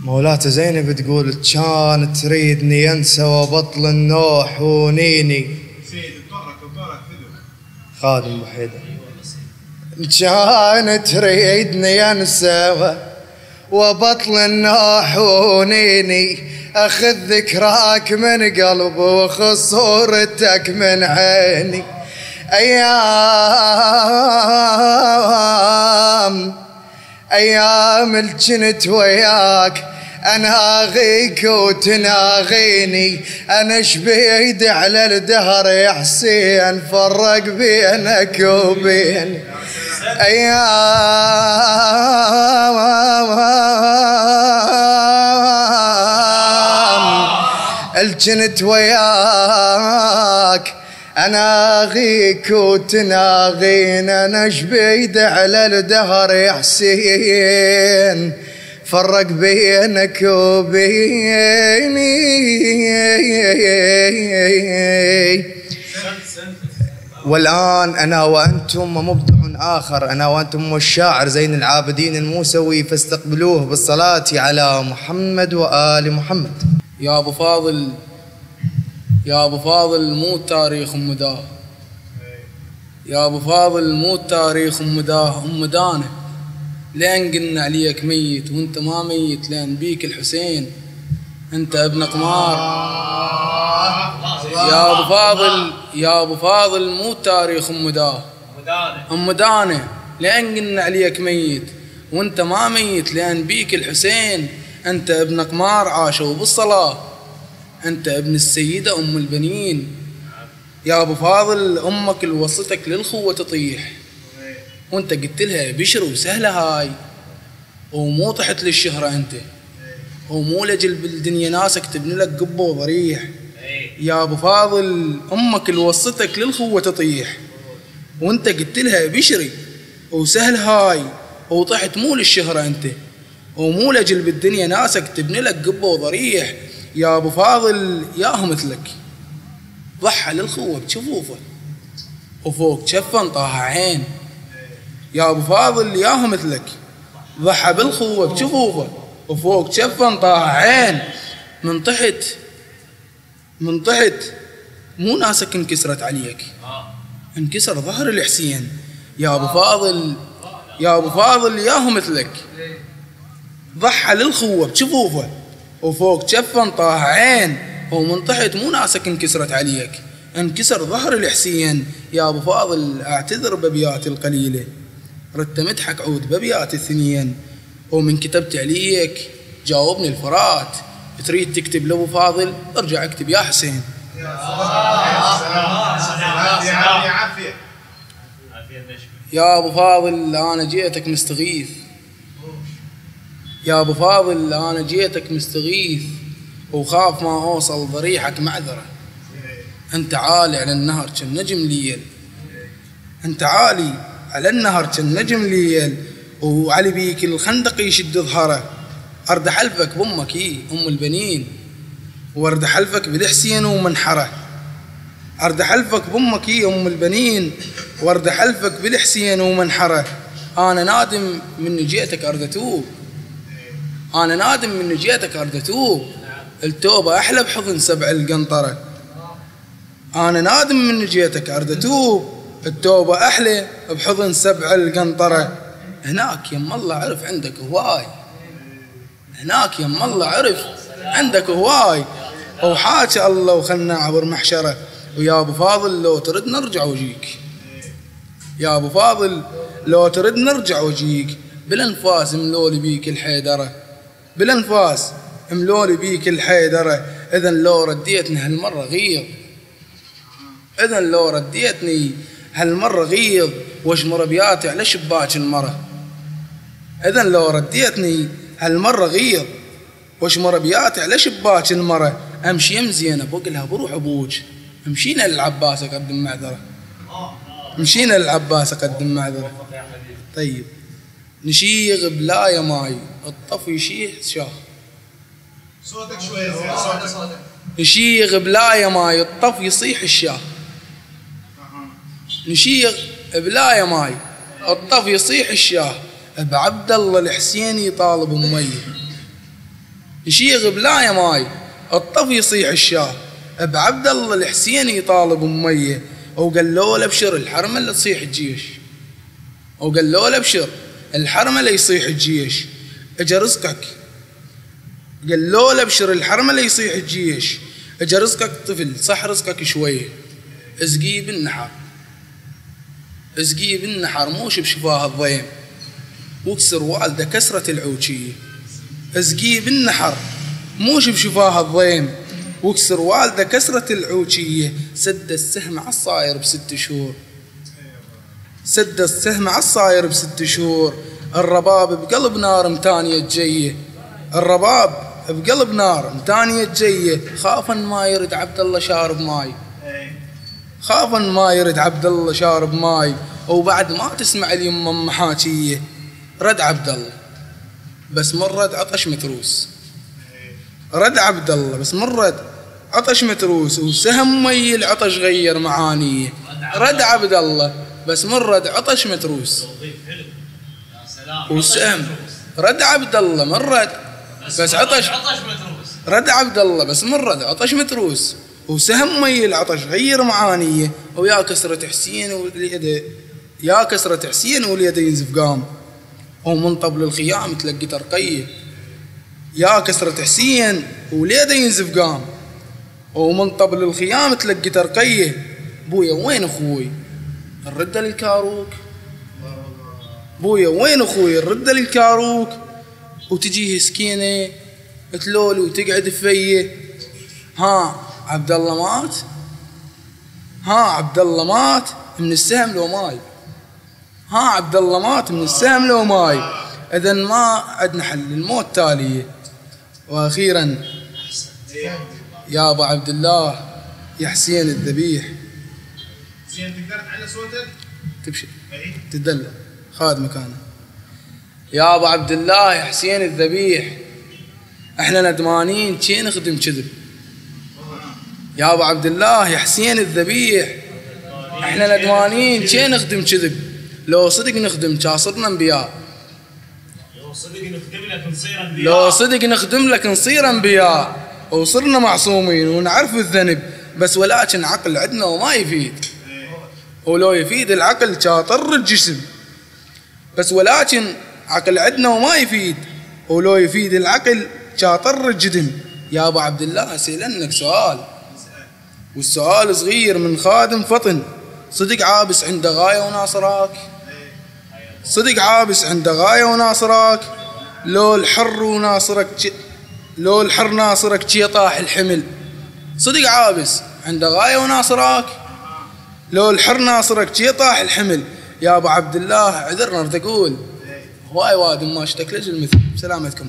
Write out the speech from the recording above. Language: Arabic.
مولاته زينب تقول كان تريدني انسى وبطل النوح ونيني. سيد الطارق فدو خادم وحيدة. كان تريدني انسى وبطل النوح ونيني، اخذ ذكراك من قلبي وخص صورتك من عيني. ايام الجنت وياك اناغيك وتناغيني، انا شبيد على الدهر يا حسين فرق بينك وبيني. ايام الجنت وياك اناغيك وتناغين، انا شبيد على الدهر يا حسين فرق بينك وبيني. والآن أنا وأنتم مبدع آخر، أنا وأنتم والشاعر زين العابدين الموسوي، فاستقبلوه بالصلاة على محمد وآل محمد. يا أبو فاضل، يا أبو فاضل مو تاريخ مداه، يا أبو فاضل مو تاريخ مداه، دانه لين قلنا عليك ميت وانت ما ميت، لين بيك الحسين انت ابن قمار. يا أبو فاضل، يا أبو فاضل مو تاريخ مداه، دانه لين قلنا عليك ميت وانت ما ميت، لين بيك الحسين انت ابن قمار عاشوا بالصلاة، أنت ابن السيدة أم البنين. يا أبو فاضل أمك اللي وصلتك للخوة تطيح، وأنت قلت لها بشر وسهلة هاي، ومو طحت للشهرة أنت، ومو لجل بالدنيا ناسك تبني لك قبة وضريح. يا أبو فاضل أمك اللي وصلتك للخوة تطيح، وأنت قلت لها بشري وسهل هاي، وطحت مو للشهرة أنت، ومو لجل بالدنيا ناسك تبني لك قبة وضريح. يا أبو فاضل ياهو مثلك ضحى للخوة بجفوفه وفوق جفن طاها عين. يا أبو فاضل ياهو مثلك ضحى بالخوة بجفوفه وفوق جفن طاها عين. من طحت مو ناسك انكسرت عليك، انكسر ظهر الحسين. يا أبو فاضل، يا أبو فاضل ياهو مثلك ضحى للخوة بجفوفه وفوق جفن طاه عين، ومن طحت مو ناسك انكسرت عليك، انكسر ظهر الحسين. يا أبو فاضل أعتذر بأبياتي القليلة، ردت مدحك عود بأبياتي الثنين، ومن كتبت عليك جاوبني الفرات. تريد تكتب لأبو فاضل ارجع اكتب يا حسين. يا أبو فاضل أنا جيتك مستغيث، يا أبو فاضل أنا جيتك مستغيث، وخاف ما أوصل ضريحك معذرة. أنت عالي على النهر كالنجم ليل، أنت عالي على النهر كالنجم ليل، وعلي بيك الخندق يشد ظهره. أرد حلفك بأمك أم البنين، وأرد حلفك بالحسين ومنحره. أرد حلفك بأمك أم البنين، وأرد حلفك بالحسين ومنحره. أنا نادم من جيتك أرد أتوب، أنا نادم من جيتك أرد أتوب، التوبة أحلى بحضن سبع القنطرة. أنا نادم من جيتك أرد أتوب، التوبة أحلى بحضن سبع القنطرة. هناك يم الله عرف عندك هواي، هناك يم الله عرف عندك هواي، وحاجة الله وخلنا عبر محشرة. ويا أبو فاضل لو ترد نرجع وجيك، يا أبو فاضل لو ترد نرجع وجيك، بالأنفاس ملولي بيك الحيدرة، بالأنفاس ملولي بيك الحيدرة. إذن لو رديتني هالمرة غيظ، إذن لو رديتني هالمرة غيظ، واشمر بياتي على شباك المرة. إذن لو رديتني هالمرة غيظ، واشمر بياتي على شباك المرة. أمشي يم زينب وقلها بروح أبوك، مشينا للعباس أقدم معذرة، مشينا للعباس أقدم معذرة. طيب نشيغ بلا يا ماي الطف يشيح شاه، صوتك شوية زين، صوتك. نشيغ بلا يا ماي الطف يصيح الشاه، نشيغ بلا يا ماي الطف يصيح الشاه. بعبد الله الحسيني طالب أمية، يشيغ بلاية ماي الطف يصيح الشاه، بعبد الله الحسيني يطالب أمية، وقال له ابشر الحرمة اللي تصيح الجيش، وقال له ابشر الحرمة اللي يصيح الجيش، اجا رزقك. قال له ابشر الحرمة اللي يصيح الجيش، اجا رزقك طفل، صح رزقك شوية، اسقيه بالنحر، اسقيه بالنحر موش بشفاه الضيم، واكسر والده كسرة العوشية. اسقيه بالنحر موش بشفاه الضيم، واكسر والده كسرة العوشية. سد السهم على الصاير ب6 شهور، سد السهم على الصاير ب6 شهور. الرباب بقلب نار متانية جيه، الرباب بقلب نار متانية جيه. خافا ما يرد عبد الله شارب ماي، خافا ما يرد عبد الله شارب ماي. وبعد ما تسمع اليمه محاكيه، رد عبد الله بس مرد عطش متروس، رد عبد الله بس مرد عطش متروس. وسهم مي العطش غير معانيه، رد عبد الله بس مرد عطش متروس. وسهم رد عبد الله مرد بس عطش متروس، رد عبد الله بس مرد عطش متروس. وسهم مي العطش غير معانيه. ويا كسرة حسين واليد، يا كسرة حسين واليد ينزف قام، ومن طبل الخيام تلقي ترقيه. يا كسرة حسين واليد ينزف قام، ومن طبل الخيام تلقي ترقيه. بويا وين اخوي الرده للكاروك، بويا وين اخوي الرده للكاروك. وتجيه سكينه تلولي وتقعد فيه. ها عبد الله مات، ها عبد الله مات من السهم لو ماي، ها عبد الله مات من السهم لو ماي. اذن ما عندنا حل، الموت تاليه. واخيرا يا ابو عبد الله يا حسين الذبيح، زين تقدر تعلى صوتك؟ تبشر تدلل خاد مكانه. يا ابو عبد الله يا حسين الذبيح، احنا ندمانين شي نخدم كذب. يا ابو عبد الله يا حسين الذبيح، احنا ندمانين شي نخدم كذب. لو صدق نخدم كاصرنا انبياء، لو صدق نخدم لك نصير انبياء، لو صدق نخدم لك نصير انبياء. وصرنا معصومين ونعرف الذنب، بس ولكن عقل عندنا وما يفيد. ولو يفيد العقل شاطر الجسم، بس ولكن عقل عندنا وما يفيد. ولو يفيد العقل شاطر الجدم. يا ابو عبد الله اسالنك سؤال، والسؤال صغير من خادم فطن. صدق عابس عند غايه وناصراك، صدق عابس عند غايه وناصراك. لو الحر وناصرك، لو الحر ناصرك شي طاح الحمل. صدق عابس عند غايه وناصراك، لو الحر ناصرك شي طاح الحمل. يا ابو عبد الله عذرنا ارد اقول هواي وادم ما اشتكلج المثل. سلامتكم.